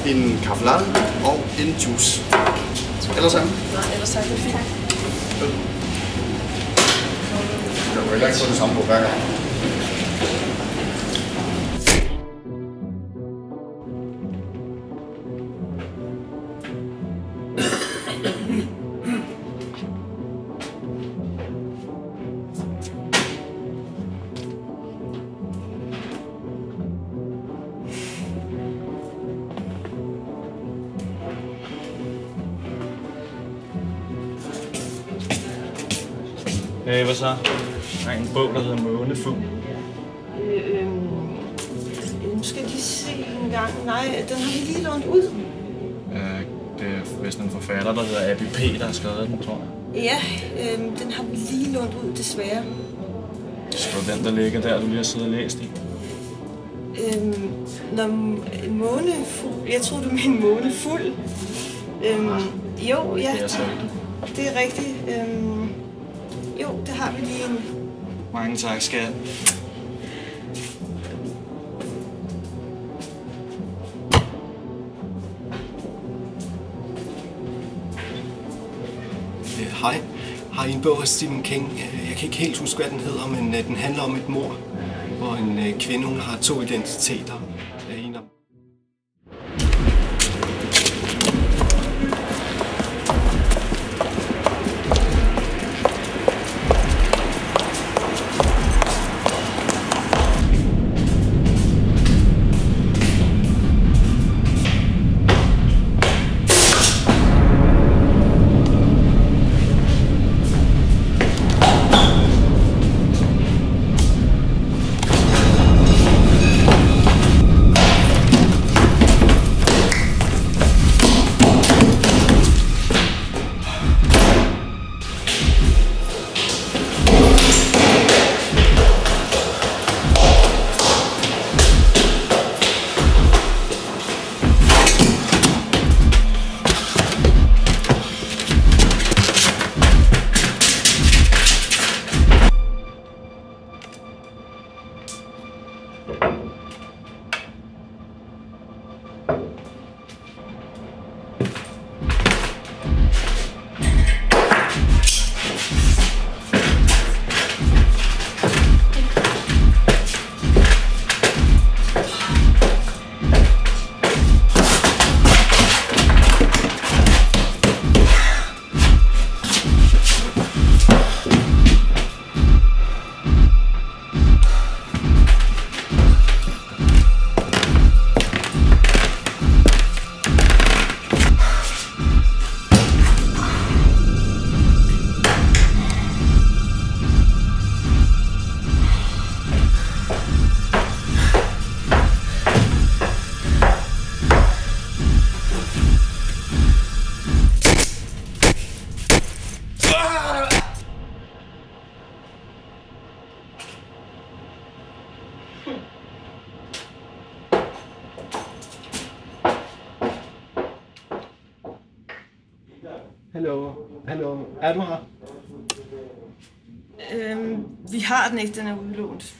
en kaffe latte og en juice. Ellers sammen? Nej, ellers tak, det er fint. Jeg vil ikke få det samme på hver gang. Hey, hvad så? Der er en bog, der hedder Månefugl. Nu skal jeg lige se en gang. Nej, den har vi lige lånt ud. Det er vist en forfatter, der hedder Abby P., der har skrevet den, tror jeg. Ja, den har vi lige lånt ud, desværre. Så den, der ligger der, du lige har siddet og læst i. Når en månefugl... Jeg tror, du mener en månefuld. Jo, ja, det er rigtigt. Jo, det har vi lige en... Mange tak, skat. Hej. Har I en bog af Stephen King? Jeg kan ikke helt huske, hvad den hedder, men den handler om et mord, hvor en kvinde hun har 2 identiteter. Hallo. Er du her? Vi har den ikke, den er udlånt.